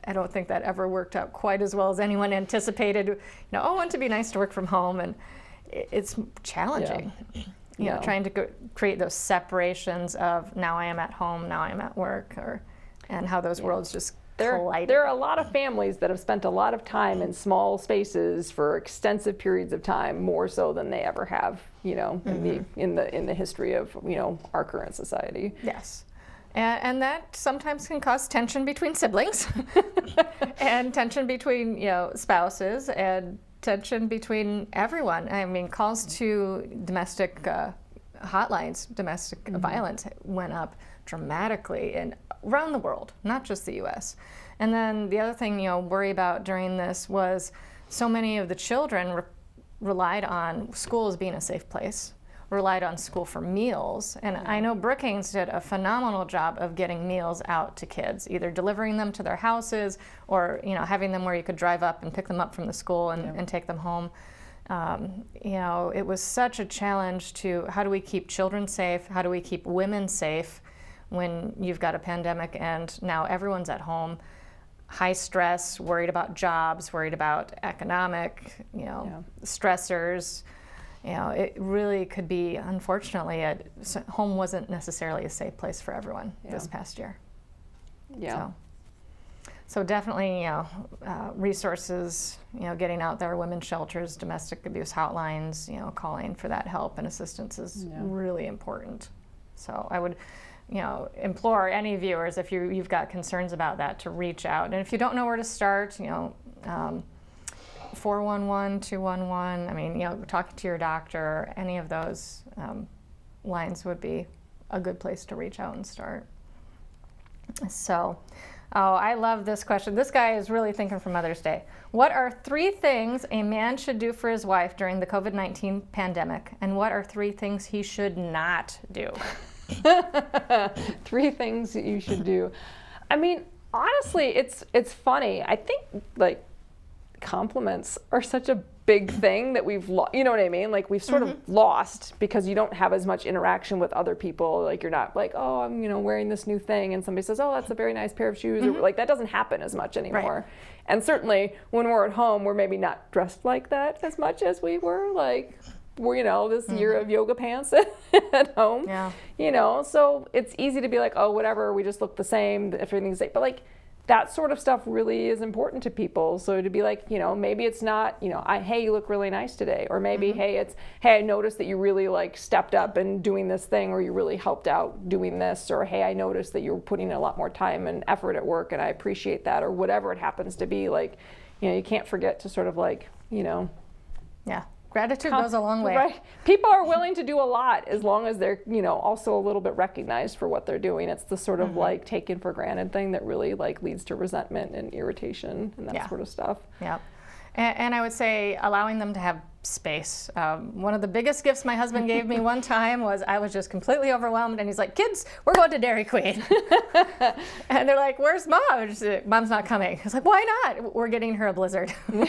I don't think that ever worked out quite as well as anyone anticipated. Wouldn't it be nice to work from home? And it's challenging. Trying to create those separations of now I am at home, now I am at work, and how those worlds just collide. There are a lot of families that have spent a lot of time in small spaces for extensive periods of time, more so than they ever have, in the history of our current society. Yes. And that sometimes can cause tension between siblings and tension between spouses, and tension between everyone. I mean, calls to domestic hotlines, domestic violence went up dramatically around the world, not just the U.S. And then the other thing, worry about during this was so many of the children relied on school as being a safe place, relied on school for meals. And I know Brookings did a phenomenal job of getting meals out to kids, either delivering them to their houses or, having them where you could drive up and pick them up from the school and take them home. It was such a challenge to how do we keep children safe? How do we keep women safe when you've got a pandemic and now everyone's at home, high stress, worried about jobs, worried about economic, stressors. It really could be, unfortunately, home wasn't necessarily a safe place for everyone this past year. Yeah. So definitely, resources, getting out there, women's shelters, domestic abuse hotlines, calling for that help and assistance is really important. So I would, implore any viewers, if you've got concerns about that, to reach out. And if you don't know where to start, 411, 211, I mean, talking to your doctor, any of those lines would be a good place to reach out and start. So, I love this question. This guy is really thinking for Mother's Day. What are 3 things a man should do for his wife during the COVID-19 pandemic? And what are 3 things he should not do? 3 things that you should do. I mean, honestly, it's funny. I think, like, compliments are such a big thing that we've you know what I mean? Like, we've sort of lost because you don't have as much interaction with other people. Like, you're not like, oh, I'm wearing this new thing, and somebody says, oh, that's a very nice pair of shoes. Or, like, that doesn't happen as much anymore. Right. And certainly when we're at home, we're maybe not dressed like that as much as we were, like, we're, this year of yoga pants at home. Yeah. So it's easy to be like, oh, whatever, we just look the same, everything's like, but like, that sort of stuff really is important to people. So to be like, maybe it's not, hey, you look really nice today. Or maybe, hey, I noticed that you really like stepped up and doing this thing, or you really helped out doing this. Or, hey, I noticed that you're putting a lot more time and effort at work and I appreciate that. Or whatever it happens to be. Like, you can't forget to sort of like, Yeah. Gratitude goes a long way. Right. People are willing to do a lot as long as they're, also a little bit recognized for what they're doing. It's the sort of like taken for granted thing that really like leads to resentment and irritation and that sort of stuff. Yeah. And I would say allowing them to have space. One of the biggest gifts my husband gave me one time was I was just completely overwhelmed, and he's like, kids, we're going to Dairy Queen. And they're like, where's Mom? Mom's not coming. I was like, why not? We're getting her a Blizzard. So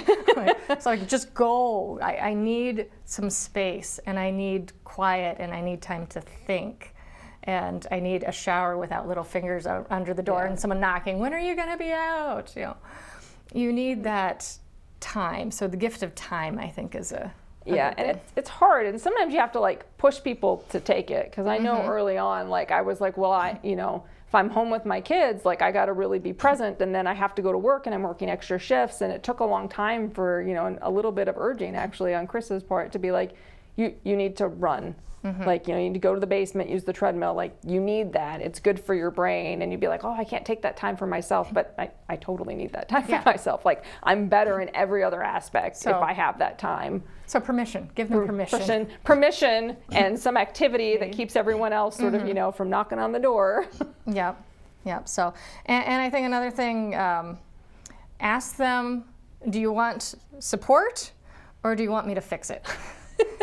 like, just go. I need some space, and I need quiet, and I need time to think. And I need a shower without little fingers under the door and someone knocking, when are you going to be out? You need that time. So the gift of time, I think, is a and it's hard, and sometimes you have to like push people to take it, because I know early on, like, I was like, well, if I'm home with my kids, like, I got to really be present, and then I have to go to work, and I'm working extra shifts, and it took a long time for a little bit of urging actually on Chris's part to be like, you need to run. Like, you need to go to the basement, use the treadmill, like, you need that. It's good for your brain. And you'd be like, oh, I can't take that time for myself, but I totally need that time for myself. Like, I'm better in every other aspect if I have that time. So permission, give them permission. Permission and some activity that keeps everyone else sort of, from knocking on the door. Yep. So, and I think another thing, ask them, do you want support or do you want me to fix it?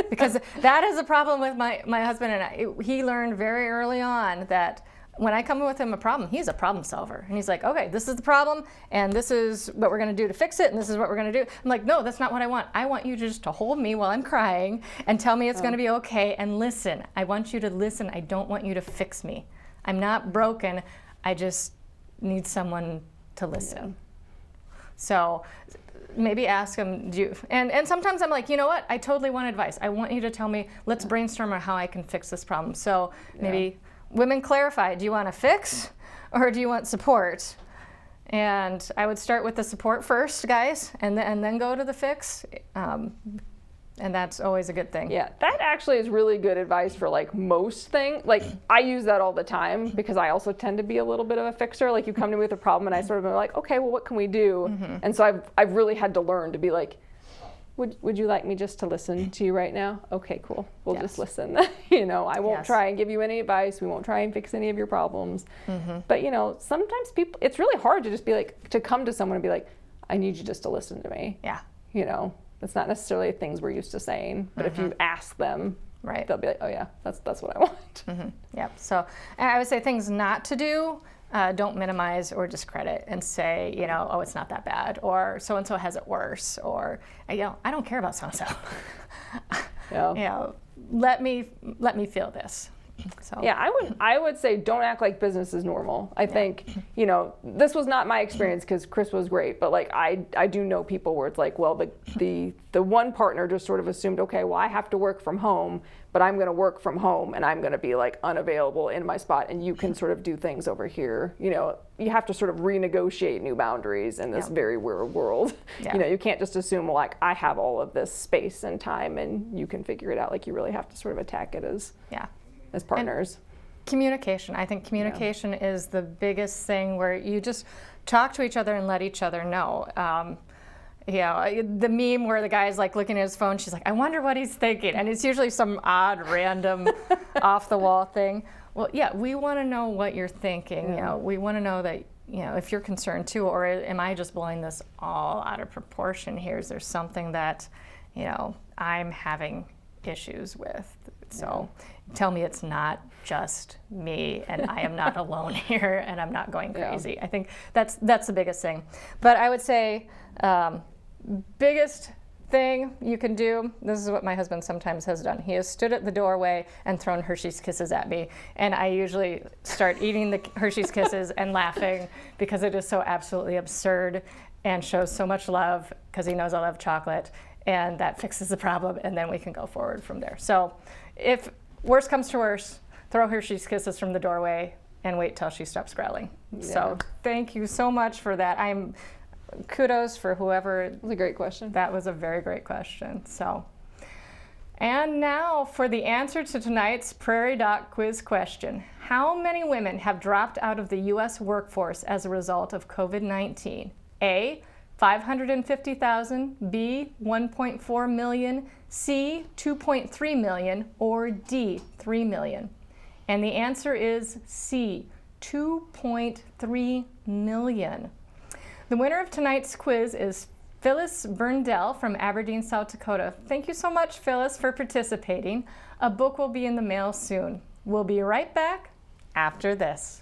Because that is a problem with my husband and I. He learned very early on that when I come with him a problem, he's a problem solver. And he's like, okay, this is the problem, and this is what we're going to do to fix it, and this is what we're going to do. I'm like, no, that's not what I want. I want you just to hold me while I'm crying and tell me it's going to be okay, and listen. I want you to listen. I don't want you to fix me. I'm not broken. I just need someone to listen. So maybe ask them, and sometimes I'm like, you know what? I totally want advice. I want you to tell me, let's brainstorm on how I can fix this problem. So maybe women clarify, do you want to fix or do you want support? And I would start with the support first, guys, and then go to the fix. And that's always a good thing. Yeah, that actually is really good advice for like most things. Like, I use that all the time because I also tend to be a little bit of a fixer. Like, you come to me with a problem and I sort of am like, okay, well, what can we do? And so I've really had to learn to be like, would you like me just to listen to you right now? Okay, cool. We'll just Yes. listen. I won't Yes. try and give you any advice. We won't try and fix any of your problems. But, sometimes people, it's really hard to just be like, to come to someone and be like, I need you just to listen to me. Yeah. It's not necessarily things we're used to saying, but if you ask them, Right. they'll be like, oh yeah, that's what I want. Yep. So I would say things not to do. Don't minimize or discredit and say, oh, it's not that bad, or so-and-so has it worse, or, I don't care about so-and-so. Yeah. Let me feel this. So Yeah, I would say don't act like business is normal. I think, this was not my experience because Chris was great, but like I do know people where it's like, well, the one partner just sort of assumed, okay, well, I have to work from home, but I'm going to work from home and I'm going to be like unavailable in my spot, and you can sort of do things over here. You have to sort of renegotiate new boundaries in this very weird world. Yeah. You can't just assume like I have all of this space and time and you can figure it out. Like you really have to sort of attack it as partners. Communication. I think communication is the biggest thing, where you just talk to each other and let each other know. The meme where the guy's like looking at his phone, she's like, I wonder what he's thinking. And it's usually some odd, random, off the wall thing. Well, yeah, we want to know what you're thinking. We want to know that, if you're concerned too, or am I just blowing this all out of proportion here? Is there something that, I'm having issues with? So tell me it's not just me and I am not alone here and I'm not going crazy. I think that's the biggest thing. But I would say biggest thing you can do, this is what my husband sometimes has done. He has stood at the doorway and thrown Hershey's Kisses at me, and I usually start eating the Hershey's Kisses and laughing because it is so absolutely absurd and shows so much love, because he knows I love chocolate, and that fixes the problem, and then we can go forward from there. So if worst comes to worst, throw Hershey's Kisses from the doorway and wait till she stops growling. So thank you so much for that. Kudos for whoever. It was a great question. That was a very great question. And now for the answer to tonight's Prairie Doc quiz question. How many women have dropped out of the U.S. workforce as a result of COVID-19? A, 550,000, B, 1.4 million, C, 2.3 million, or D, 3 million? And the answer is C, 2.3 million. The winner of tonight's quiz is Phyllis Burndell from Aberdeen, South Dakota. Thank you so much, Phyllis, for participating. A book will be in the mail soon. We'll be right back after this.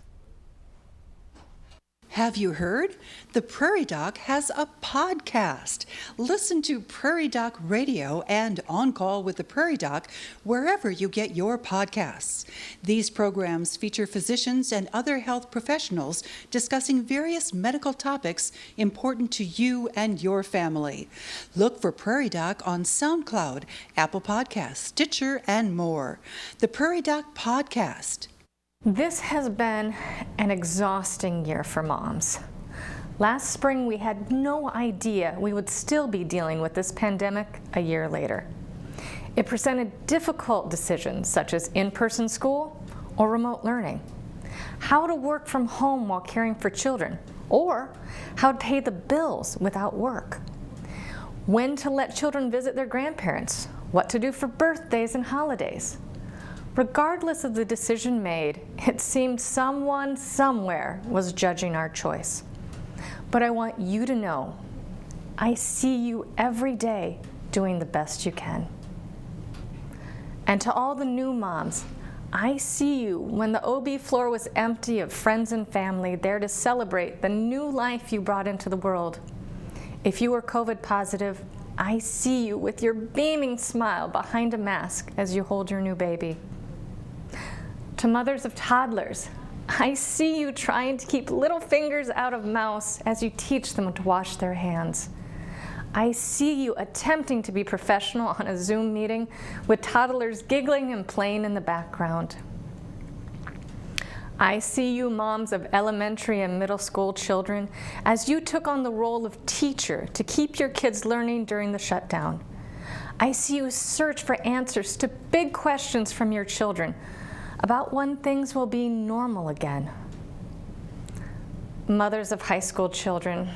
Have you heard? The Prairie Doc has a podcast. Listen to Prairie Doc Radio and On Call with the Prairie Doc wherever you get your podcasts. These programs feature physicians and other health professionals discussing various medical topics important to you and your family. Look for Prairie Doc on SoundCloud, Apple Podcasts, Stitcher, and more. The Prairie Doc Podcast. This has been an exhausting year for moms. Last spring, we had no idea we would still be dealing with this pandemic a year later. It presented difficult decisions such as in-person school or remote learning, how to work from home while caring for children, or how to pay the bills without work, when to let children visit their grandparents, what to do for birthdays and holidays. Regardless of the decision made, it seemed someone somewhere was judging our choice. But I want you to know, I see you every day doing the best you can. And to all the new moms, I see you when the OB floor was empty of friends and family there to celebrate the new life you brought into the world. If you were COVID positive, I see you with your beaming smile behind a mask as you hold your new baby. To mothers of toddlers, I see you trying to keep little fingers out of mouths as you teach them to wash their hands. I see you attempting to be professional on a Zoom meeting with toddlers giggling and playing in the background. I see you moms of elementary and middle school children as you took on the role of teacher to keep your kids learning during the shutdown. I see you search for answers to big questions from your children about when things will be normal again. Mothers of high school children,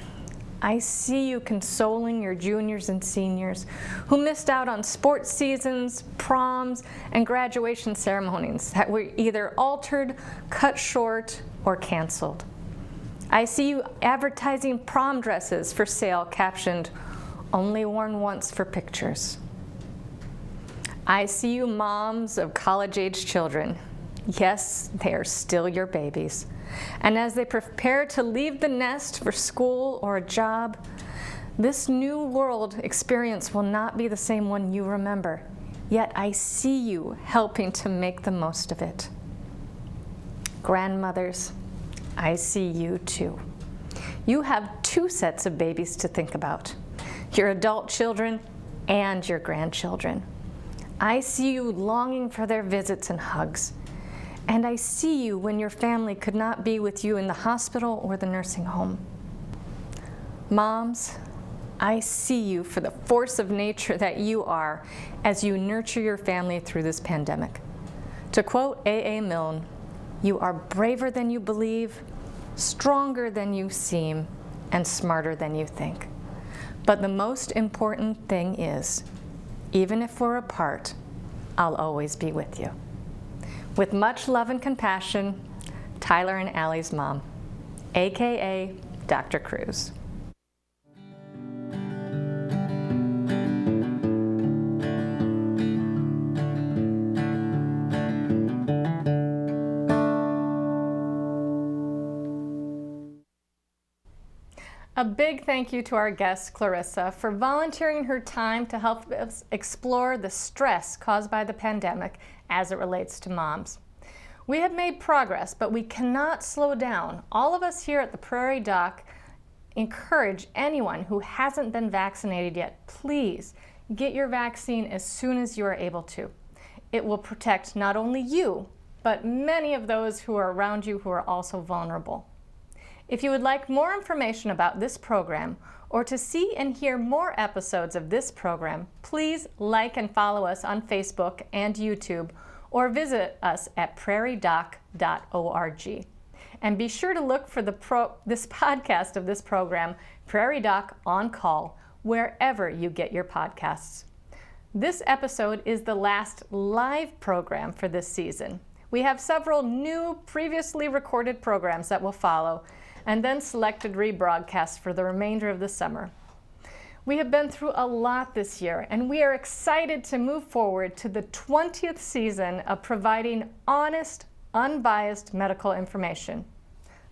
I see you consoling your juniors and seniors who missed out on sports seasons, proms, and graduation ceremonies that were either altered, cut short, or canceled. I see you advertising prom dresses for sale captioned, "Only worn once for pictures." I see you moms of college-age children. Yes, they are still your babies. And as they prepare to leave the nest for school or a job, this new world experience will not be the same one you remember. Yet I see you helping to make the most of it. Grandmothers, I see you too. You have two sets of babies to think about, your adult children and your grandchildren. I see you longing for their visits and hugs. And I see you when your family could not be with you in the hospital or the nursing home. Moms, I see you for the force of nature that you are as you nurture your family through this pandemic. To quote A.A. Milne, "You are braver than you believe, stronger than you seem, and smarter than you think. But the most important thing is, even if we're apart, I'll always be with you." With much love and compassion, Tyler and Allie's mom, AKA Dr. Kruse. A big thank you to our guest, Clarissa, for volunteering her time to help us explore the stress caused by the pandemic as it relates to moms. We have made progress, but we cannot slow down. All of us here at the Prairie Doc encourage anyone who hasn't been vaccinated yet, please get your vaccine as soon as you are able to. It will protect not only you, but many of those who are around you who are also vulnerable. If you would like more information about this program or to see and hear more episodes of this program, please like and follow us on Facebook and YouTube or visit us at prairiedoc.org. And be sure to look for this podcast of this program, Prairie Doc On Call, wherever you get your podcasts. This episode is the last live program for this season. We have several new, previously recorded programs that will follow, and then selected rebroadcasts for the remainder of the summer. We have been through a lot this year, and we are excited to move forward to the 20th season of providing honest, unbiased medical information.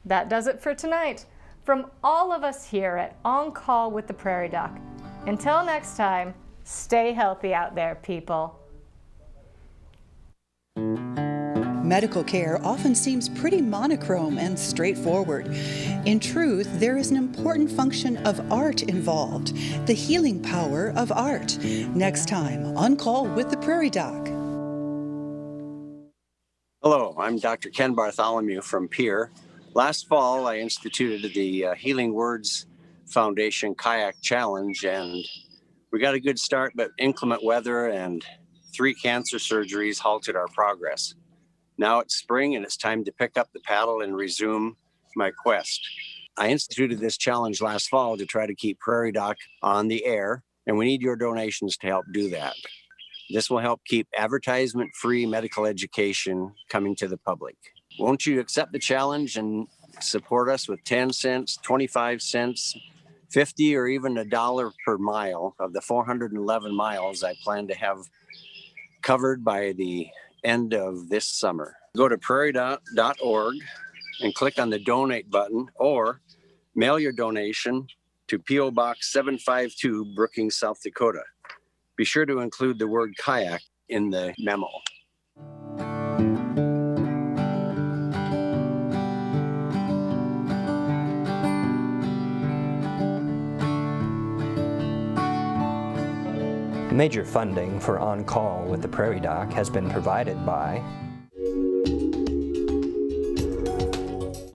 That does it for tonight. From all of us here at On Call with the Prairie Doc, until next time, stay healthy out there, people. Medical care often seems pretty monochrome and straightforward. In truth, there is an important function of art involved, the healing power of art. Next time, On Call with the Prairie Doc. Hello, I'm Dr. Ken Bartholomew from Pier. Last fall, I instituted the Healing Words Foundation Kayak Challenge, and we got a good start, but inclement weather and 3 cancer surgeries halted our progress. Now it's spring and it's time to pick up the paddle and resume my quest. I instituted this challenge last fall to try to keep Prairie Doc on the air, and we need your donations to help do that. This will help keep advertisement-free medical education coming to the public. Won't you accept the challenge and support us with 10 cents, 25 cents, 50, or even $1 per mile of the 411 miles I plan to have covered by the end of this summer. Go to prairiedoc.org and click on the donate button, or mail your donation to P.O. Box 752, Brookings, South Dakota. Be sure to include the word kayak in the memo. Major funding for On Call with the Prairie Doc has been provided by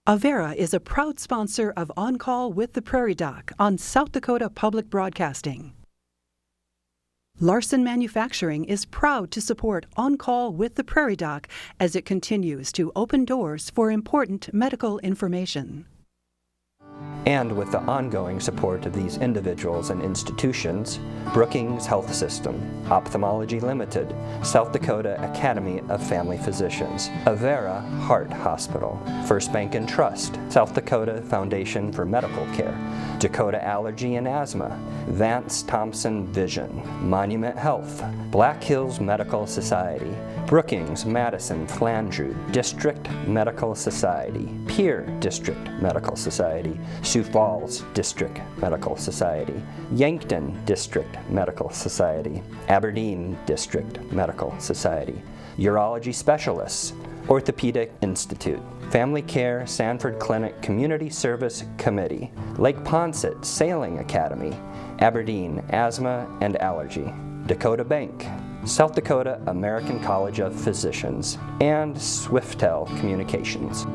Avera is a proud sponsor of On Call with the Prairie Doc on South Dakota Public Broadcasting. Larson Manufacturing is proud to support On Call with the Prairie Doc as it continues to open doors for important medical information. And with the ongoing support of these individuals and institutions, Brookings Health System, Ophthalmology Limited, South Dakota Academy of Family Physicians, Avera Heart Hospital, First Bank and Trust, South Dakota Foundation for Medical Care, Dakota Allergy and Asthma, Vance Thompson Vision, Monument Health, Black Hills Medical Society, Brookings Madison Flandreau District Medical Society, Pierre District Medical Society, Sioux Falls District Medical Society, Yankton District Medical Society, Aberdeen District Medical Society, Urology Specialists, Orthopedic Institute, Family Care Sanford Clinic Community Service Committee, Lake Poncet Sailing Academy, Aberdeen Asthma and Allergy, Dakota Bank, South Dakota American College of Physicians, and Swiftel Communications.